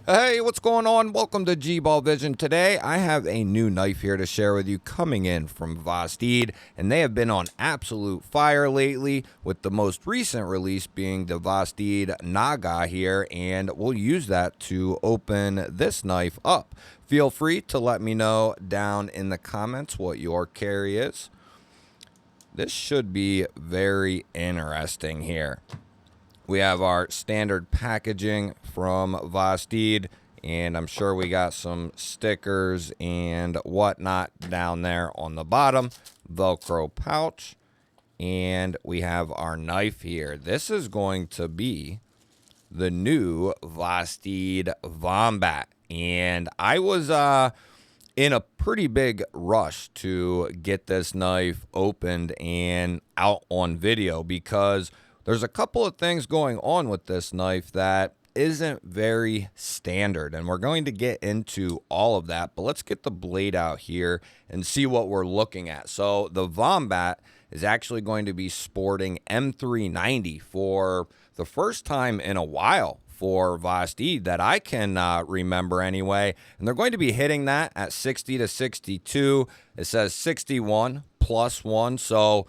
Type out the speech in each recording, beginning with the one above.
Hey, what's going on? Welcome to G-Ball Vision. Today, I have a new knife here to share with you coming in from Vastid, and they have been on absolute fire lately, with the most recent release being the Vastid Naga here, and we'll use that to open this knife up. Feel free to let me know down in the comments what your carry is. This should be very interesting here. We have our standard packaging from Vastid, and I'm sure we got some stickers and whatnot down there on the bottom. Velcro pouch, and we have our knife here. This is going to be the new Vastid Vombat, and I was in a pretty big rush to get this knife opened and out on video because there's a couple of things going on with this knife that isn't very standard, and we're going to get into all of that, but let's get the blade out here and see what we're looking at. So the Vombat is actually going to be sporting M390 for the first time in a while for Vastid that I can remember anyway, and they're going to be hitting that at 60 to 62. It says 61 plus 1, so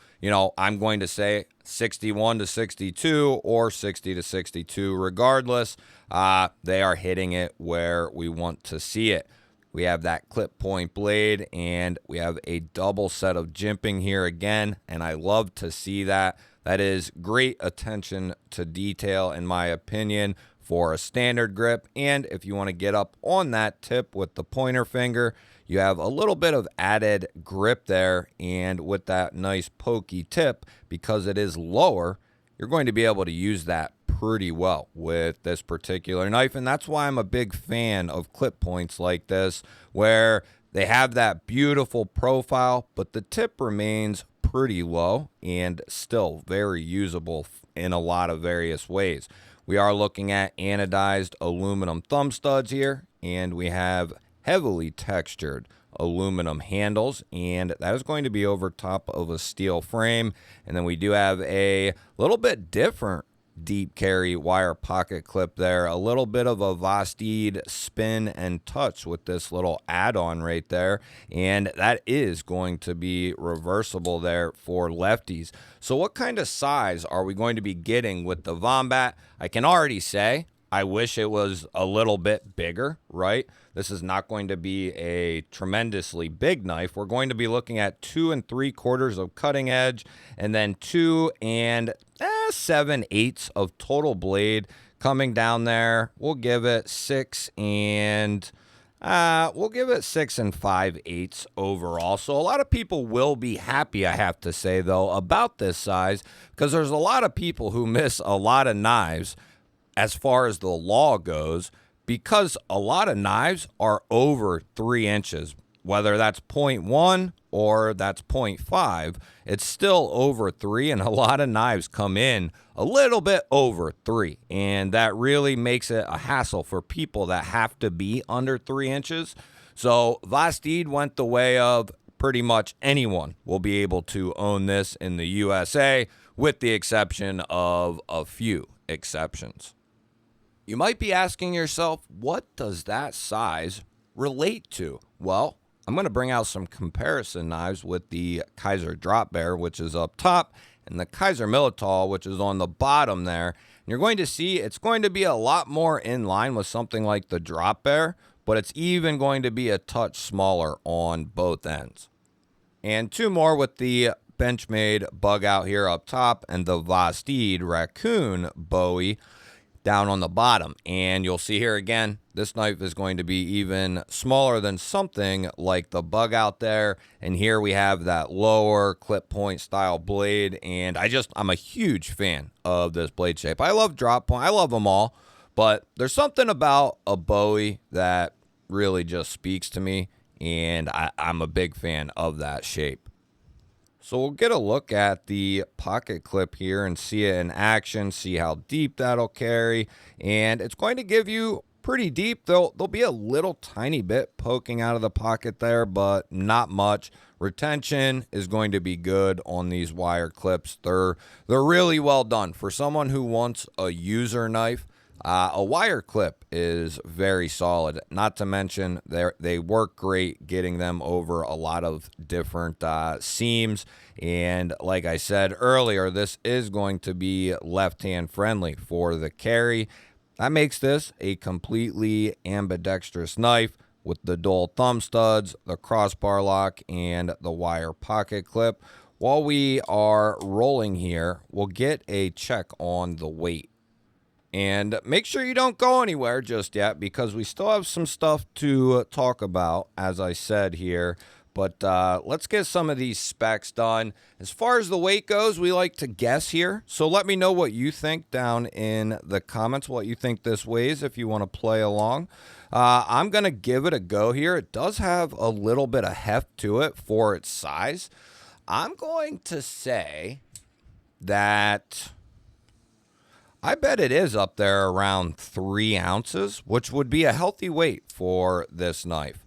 I'm going to say 61 to 62 or 60 to 62 regardless. They are hitting it where we want to see it. We have that clip point blade, and we have a double set of jimping here again, and I love to see that. That is great attention to detail, in my opinion, for a standard grip. And if you want to get up on that tip with the pointer finger, you have a little bit of added grip there, and with that nice pokey tip, because it is lower, you're going to be able to use that pretty well with this particular knife. And that's why I'm a big fan of clip points like this, where they have that beautiful profile, but the tip remains pretty low and still very usable in a lot of various ways. We are looking at anodized aluminum thumb studs here, and we have heavily textured aluminum handles, and that is going to be over top of a steel frame. And then we do have a little bit different deep carry wire pocket clip there, a little bit of a Vastid spin and touch with this little add-on right there, and that is going to be reversible there for lefties. So what kind of size are we going to be getting with the Vombat? I can already say I wish it was a little bit bigger, right? This is not going to be a tremendously big knife. We're going to be looking at 2 3/4 of cutting edge, and then 2 7/8 of total blade coming down there. We'll give it 6 5/8 overall. So a lot of people will be happy, I have to say, though, about this size, because there's a lot of people who miss a lot of knives as far as the law goes, because a lot of knives are over 3 inches, whether that's 0.1 or that's 0.5, it's still over 3, and a lot of knives come in a little bit over 3, and that really makes it a hassle for people that have to be under 3 inches. So Vastid went the way of pretty much anyone will be able to own this in the USA, with the exception of a few exceptions. You might be asking yourself, what does that size relate to? Well, I'm going to bring out some comparison knives with the Kaiser Drop Bear, which is up top, and the Kaiser Militol, which is on the bottom there. And you're going to see it's going to be a lot more in line with something like the Drop Bear, but it's even going to be a touch smaller on both ends. And 2 more with the Benchmade Bug Out here up top, and the Vastid Raccoon Bowie down on the bottom. And you'll see here again, this knife is going to be even smaller than something like the Bug Out there. And here we have that lower clip point style blade, and I'm a huge fan of this blade shape. I love drop point, I love them all, but there's something about a Bowie that really just speaks to me, and I'm a big fan of that shape. So we'll get a look at the pocket clip here and see it in action, see how deep that'll carry. And it's going to give you pretty deep. There'll be a little tiny bit poking out of the pocket there, but not much. Retention is going to be good on these wire clips. They're really well done. For someone who wants a user knife, A wire clip is very solid. Not to mention they work great getting them over a lot of different seams. And like I said earlier, this is going to be left-hand friendly for the carry. That makes this a completely ambidextrous knife with the dual thumb studs, the crossbar lock, and the wire pocket clip. While we are rolling here, we'll get a check on the weight. And make sure you don't go anywhere just yet because we still have some stuff to talk about, as I said here. But let's get some of these specs done. As far as the weight goes, we like to guess here. So let me know what you think down in the comments, what you think this weighs if you want to play along. I'm going to give it a go here. It does have a little bit of heft to it for its size. I'm going to say that I bet it is up there around 3 ounces, which would be a healthy weight for this knife.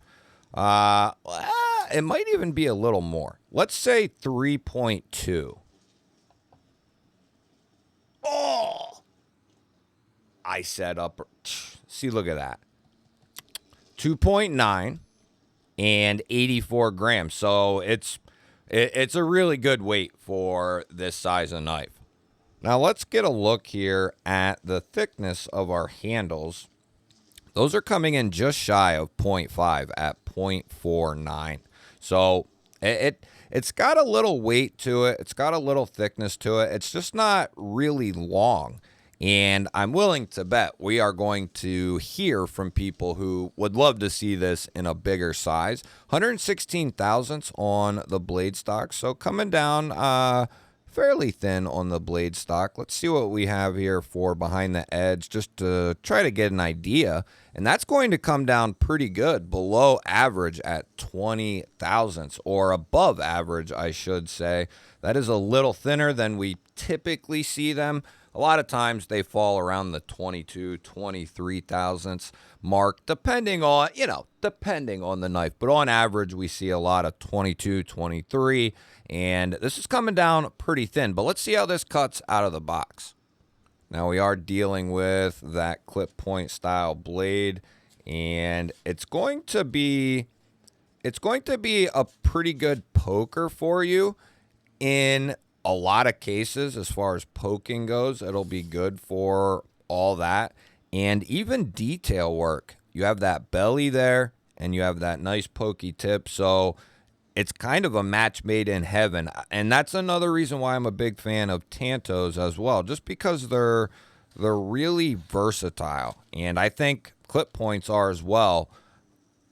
It might even be a little more. Let's say 3.2. Oh! I said upper. See, look at that. 2.9 and 84 grams. So it's a really good weight for this size of knife. Now let's get a look here at the thickness of our handles. Those are coming in just shy of 0.5 at 0.49. So it's got a little weight to it. It's got a little thickness to it. It's just not really long. And I'm willing to bet we are going to hear from people who would love to see this in a bigger size. 116 thousandths on the blade stock. So coming down fairly thin on the blade stock. Let's see what we have here for behind the edge just to try to get an idea. And that's going to come down pretty good, below average at 20 thousandths, or above average, I should say. That is a little thinner than we typically see them. A lot of times they fall around the 22, 23 thousandths mark, depending on the knife. But on average, we see a lot of 22, 23, and this is coming down pretty thin. But let's see how this cuts out of the box. Now we are dealing with that clip point style blade, and it's going to be a pretty good poker for you in a lot of cases. As far as poking goes, it'll be good for all that. And even detail work. You have that belly there, and you have that nice pokey tip. So it's kind of a match made in heaven. And that's another reason why I'm a big fan of Tantos as well, just because they're really versatile. And I think clip points are as well.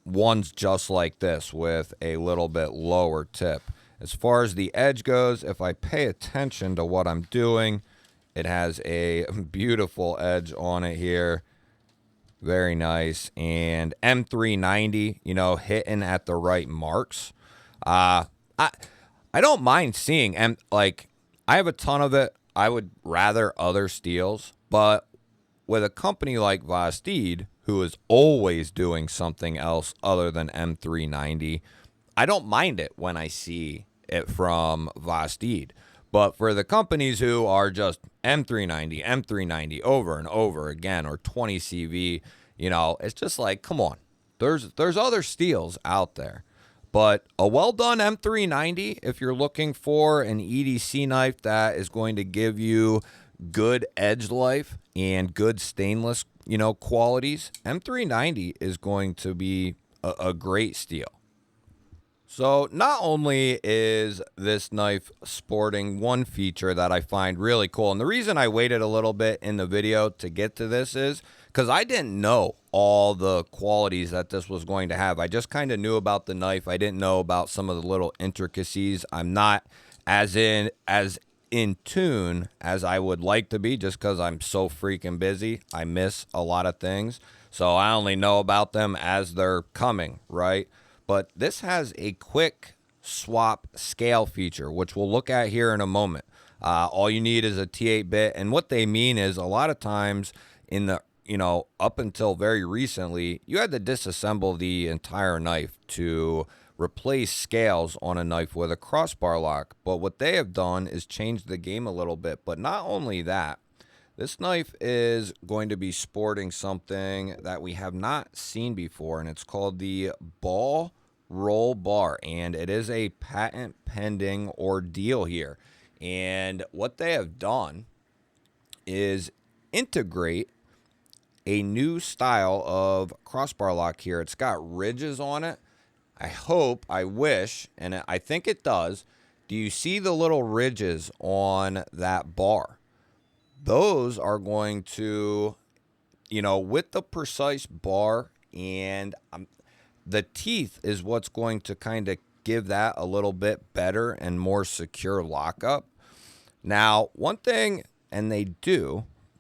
One's just like this with a little bit lower tip. As far as the edge goes, if I pay attention to what I'm doing, it has a beautiful edge on it here. Very nice. And M390, hitting at the right marks. I don't mind seeing, and like, I have a ton of it. I would rather other steels, but with a company like Vosteed, who is always doing something else other than M390, I don't mind it when I see it from Vosteed. But for the companies who are just M390 over and over again, or 20 CV, it's just like, come on. There's other steels out there. But a well-done M390, if you're looking for an EDC knife that is going to give you good edge life and good stainless, qualities, M390 is going to be a great steel. So not only is this knife sporting one feature that I find really cool, and the reason I waited a little bit in the video to get to this is because I didn't know all the qualities that this was going to have. I just kind of knew about the knife. I didn't know about some of the little intricacies. I'm not as in tune as I would like to be, just because I'm so freaking busy. I miss a lot of things. So I only know about them as they're coming, right? But this has a quick swap scale feature, which we'll look at here in a moment. All you need is a T8 bit. And what they mean is a lot of times in the, up until very recently, you had to disassemble the entire knife to replace scales on a knife with a crossbar lock. But what they have done is change the game a little bit. But not only that, This knife is going to be sporting something that we have not seen before, and it's called the ball roll bar, and it is a patent pending ordeal here. And what they have done is integrate a new style of crossbar lock here. It's got ridges on it. I wish, and I think it does. Do you see the little ridges on that bar? Those are going to, with the precise bar and the teeth is what's going to kind of give that a little bit better and more secure lockup. Now, one thing, and they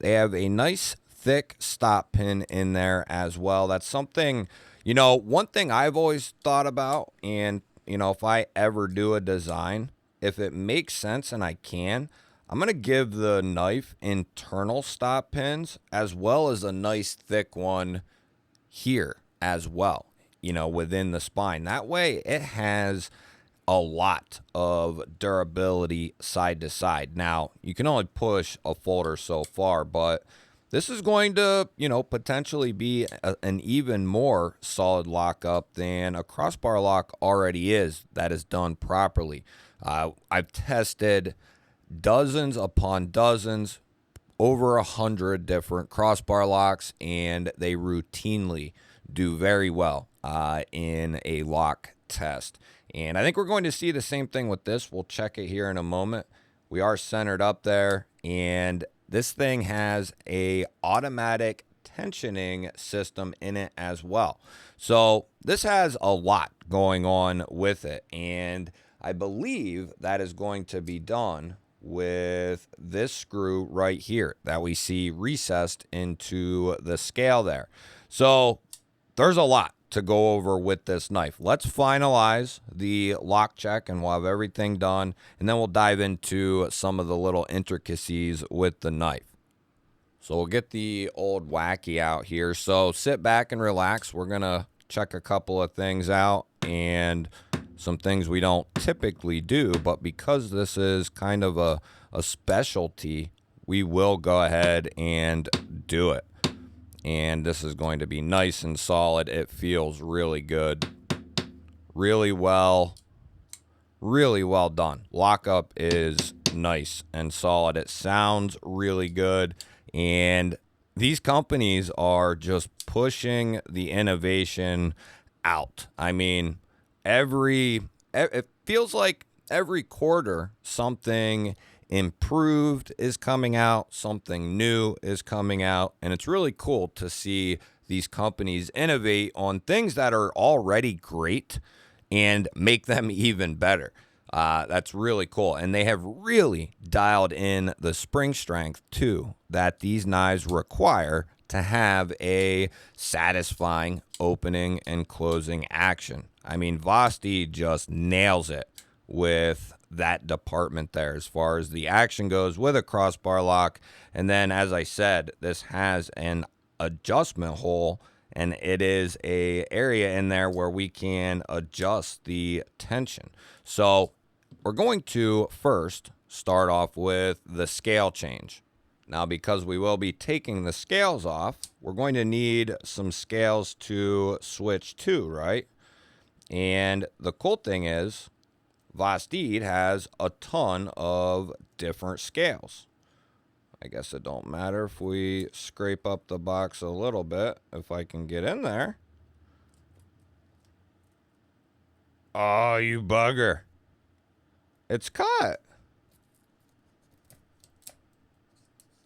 have a nice thick stop pin in there as well. That's something, one thing I've always thought about, and, if I ever do a design, if it makes sense and I can, I'm going to give the knife internal stop pins as well as a nice thick one here as well, within the spine. That way it has a lot of durability side to side. Now, you can only push a folder so far, but this is going to, potentially be an even more solid lockup than a crossbar lock already is that is done properly. I've tested dozens upon dozens, over 100 different crossbar locks, and they routinely do very well in a lock test. And I think we're going to see the same thing with this. We'll check it here in a moment. We are centered up there, and this thing has a automatic tensioning system in it as well. So this has a lot going on with it, and I believe that is going to be done with this screw right here that we see recessed into the scale there. So there's a lot to go over with this knife. Let's finalize the lock check and we'll have everything done, and then we'll dive into some of the little intricacies with the knife. So we'll get the old wacky out here. So sit back and relax. We're gonna check a couple of things out and some things we don't typically do, but because this is kind of a specialty, we will go ahead and do it. And this is going to be nice and solid. It feels really good. Really well done. Lockup is nice and solid. It sounds really good. And these companies are just pushing the innovation out. I mean, it feels like every quarter something improved is coming out, something new is coming out, and it's really cool to see these companies innovate on things that are already great and make them even better. That's really cool, and they have really dialed in the spring strength too that these knives require to have a satisfying opening and closing action. I mean, Vosteed just nails it with that department there as far as the action goes with a crossbar lock. And then, as I said, this has an adjustment hole, and it is a area in there where we can adjust the tension. So we're going to first start off with the scale change. Now, because we will be taking the scales off, we're going to need some scales to switch to, right? And the cool thing is, Vosteed has a ton of different scales. I guess it don't matter if we scrape up the box a little bit, if I can get in there. Oh, you bugger. It's cut.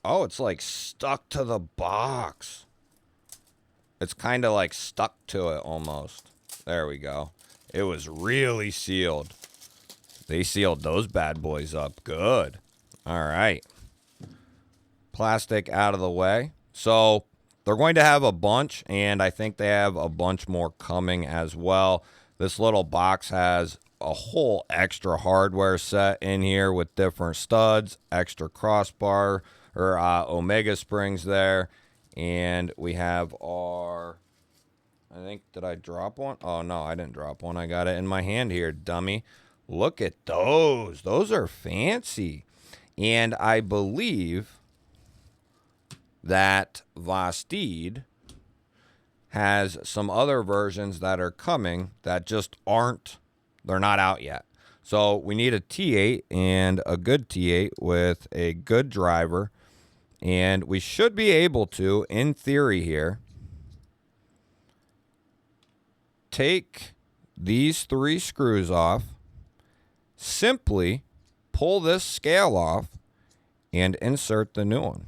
Oh, it's like stuck to the box. It's kind of like stuck to it almost. There we go. It was really sealed. They sealed those bad boys up good. All right. Plastic out of the way. So they're going to have a bunch, and I think they have a bunch more coming as well. This little box has a whole extra hardware set in here with different studs, extra crossbar or Omega springs there. And we have our, I think, did I drop one? Oh, no, I didn't drop one. I got it in my hand here, dummy. Look at those. Those are fancy. And I believe that Vosteed has some other versions that are coming that just aren't, they're not out yet. So we need a T8 and a good T8 with a good driver. And we should be able to, in theory here, take these 3 screws off, simply pull this scale off, and insert the new one.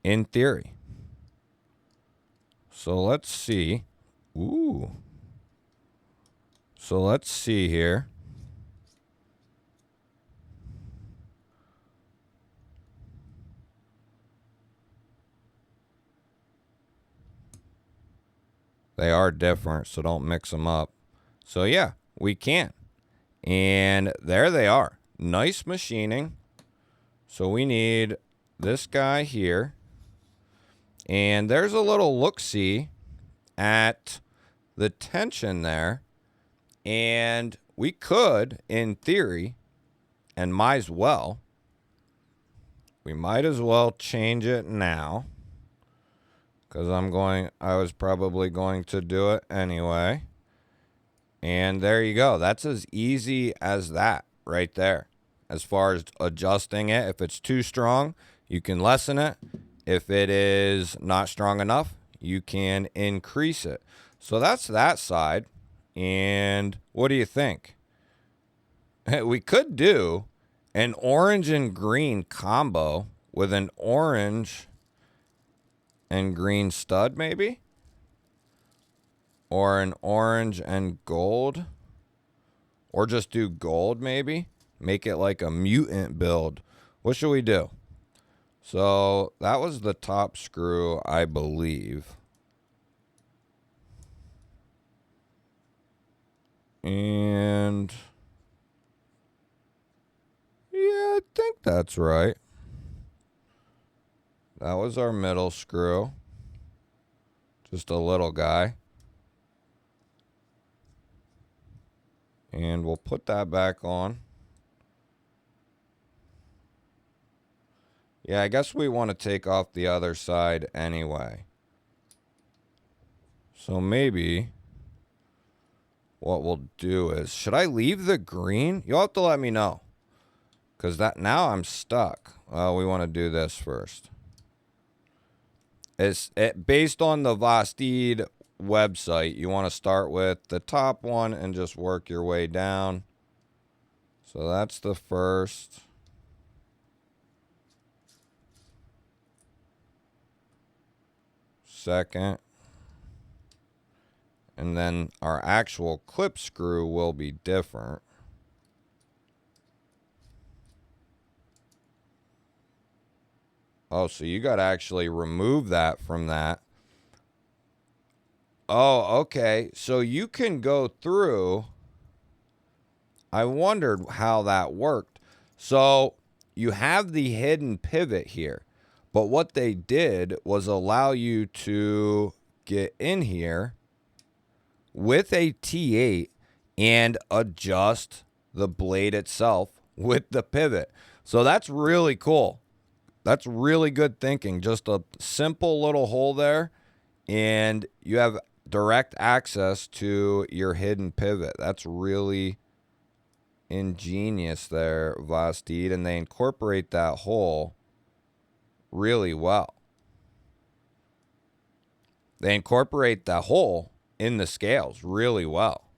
In theory. So let's see. Ooh. So let's see here. They are different, so don't mix them up. So yeah, we can. And there they are. Nice machining. So we need this guy here. And there's a little look-see at the tension there. And we could, in theory, and might as well, we might as well change it now. Because I was probably going to do it anyway. And there you go. That's as easy as that right there. As far as adjusting it, if it's too strong, you can lessen it. If it is not strong enough, you can increase it. So that's that side. And what do you think? We could do an orange and green combo with an orange and green stud, maybe? Or an orange and gold? Or just do gold, maybe? Make it like a mutant build. What should we do? So that was the top screw, I believe. And yeah, I think that's right. That was our middle screw. Just a little guy. And we'll put that back on. Yeah, I guess we want to take off the other side anyway. So maybe what we'll do is, should I leave the green? You'll have to let me know. Because now I'm stuck. Well, we want to do this first. Based on the Vosteed website, you want to start with the top one and just work your way down. So that's the first. Second. And then our actual clip screw will be different. Oh, so you got to actually remove that from that. Oh, okay. So you can go through. I wondered how that worked. So you have the hidden pivot here. But what they did was allow you to get in here with a T8 and adjust the blade itself with the pivot. So that's really cool. That's really good thinking. Just a simple little hole there, and you have direct access to your hidden pivot. That's really ingenious there, Vosteed, and they incorporate that hole really well. They incorporate that hole in the scales really well.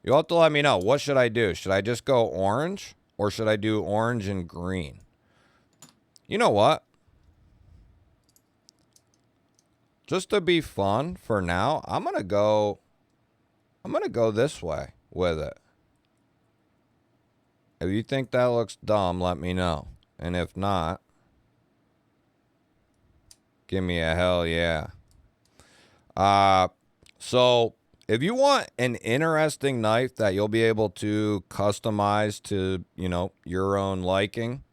You'll have to let me know. What should I do? Should I just go orange, or should I do orange and green? You know what? Just to be fun for now, I'm gonna go this way with it. If you think that looks dumb, let me know. And if not, give me a hell yeah. So if you want an interesting knife that you'll be able to customize to, your own liking,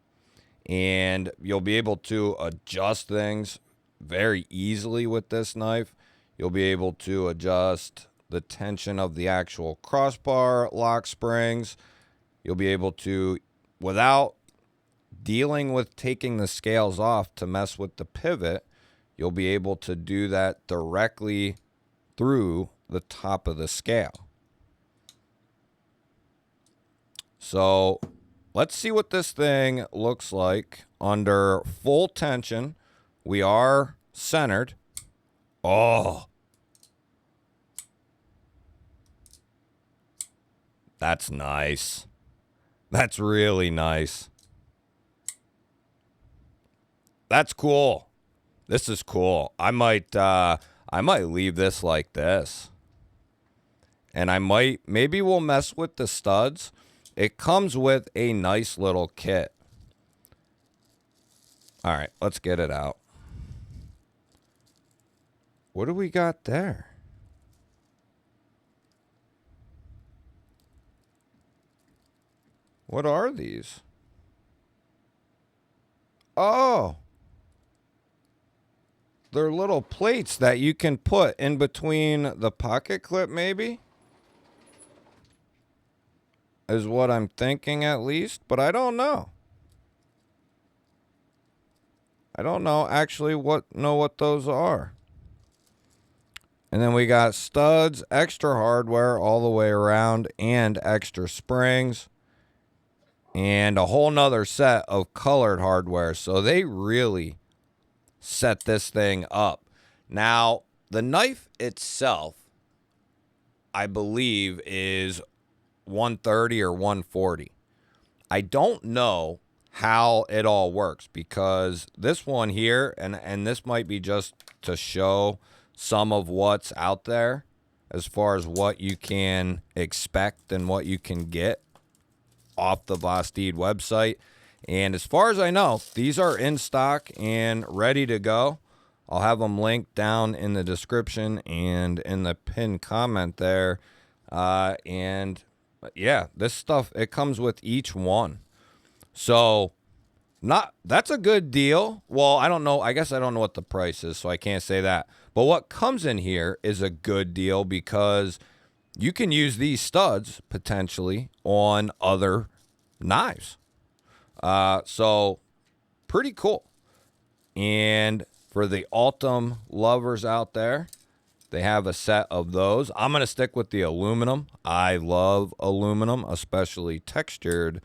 and you'll be able to adjust things very easily with this knife. You'll be able to adjust the tension of the actual crossbar lock springs. You'll be able to, without dealing with taking the scales off to mess with the pivot, you'll be able to do that directly through the top of the scale. So let's see what this thing looks like under full tension. We are centered. Oh, that's nice. That's really nice. That's cool. This is cool. I might leave this like this. And maybe we'll mess with the studs. It comes with a nice little kit. All right, let's get it out. What do we got there? What are these? Oh. They're little plates that you can put in between the pocket clip, maybe? Is what I'm thinking, at least, but I don't know. I don't know actually what those are. And then we got studs, extra hardware all the way around, and extra springs, and a whole nother set of colored hardware. So they really set this thing up. Now, the knife itself, I believe, is 130 or 140. I don't know how it all works, because this one here, and this might be just to show some of what's out there as far as what you can expect and what you can get off the Vosteed website. And as far as I know, these are in stock and ready to go. I'll have them linked down in the description and in the pinned comment there. And yeah, this stuff, it comes with each one. So that's a good deal. Well, I don't know. I guess I don't know what the price is, so I can't say that. But what comes in here is a good deal, because you can use these studs potentially on other knives. So pretty cool. And for the Ultim lovers out there, they have a set of those. I'm going to stick with the aluminum. I love aluminum, especially textured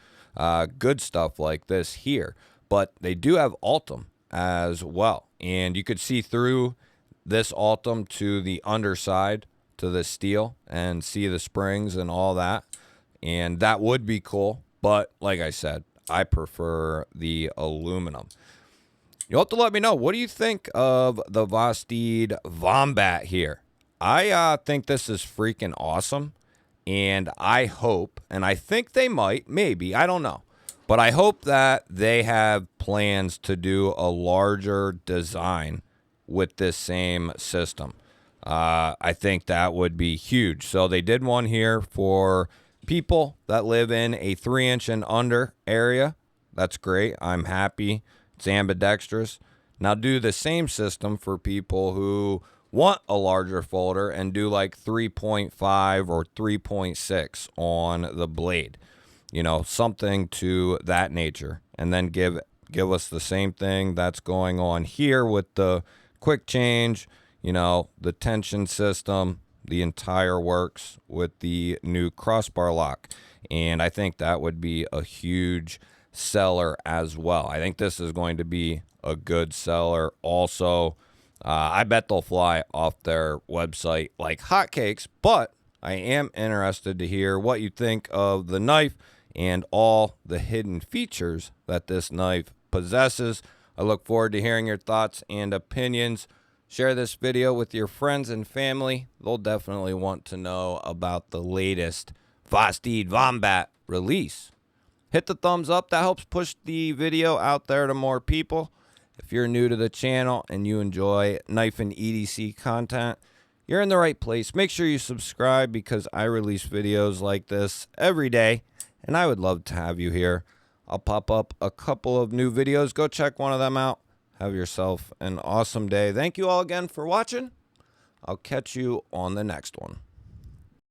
good stuff like this here. But they do have Ultim as well. And you could see through this Ultim to the underside, to the steel, and see the springs and all that. And that would be cool. But like I said, I prefer the aluminum. You'll have to let me know. What do you think of the Vosteed Vombat here? I think this is freaking awesome. And I hope, and I think they might, maybe, I don't know. But I hope that they have plans to do a larger design with this same system. I think that would be huge. So they did one here for people that live in a 3-inch and under area. That's great. I'm happy. It's ambidextrous. Now do the same system for people who want a larger folder and do like 3.5 or 3.6 on the blade. You know, something to that nature. And then give us the same thing that's going on here with the quick change, you know, the tension system, the entire works with the new crossbar lock. And I think that would be a huge seller as well. I think this is going to be a good seller also. I bet they'll fly off their website like hotcakes, but I am interested to hear what you think of the knife and all the hidden features that this knife possesses. I look forward to hearing your thoughts and opinions. Share this video with your friends and family. They'll definitely want to know about the latest Vosteed Vombat release. Hit the thumbs up. That helps push the video out there to more people. If you're new to the channel and you enjoy knife and EDC content, you're in the right place. Make sure you subscribe, because I release videos like this every day, and I would love to have you here. I'll pop up a couple of new videos. Go check one of them out. Have yourself an awesome day. Thank you all again for watching. I'll catch you on the next one.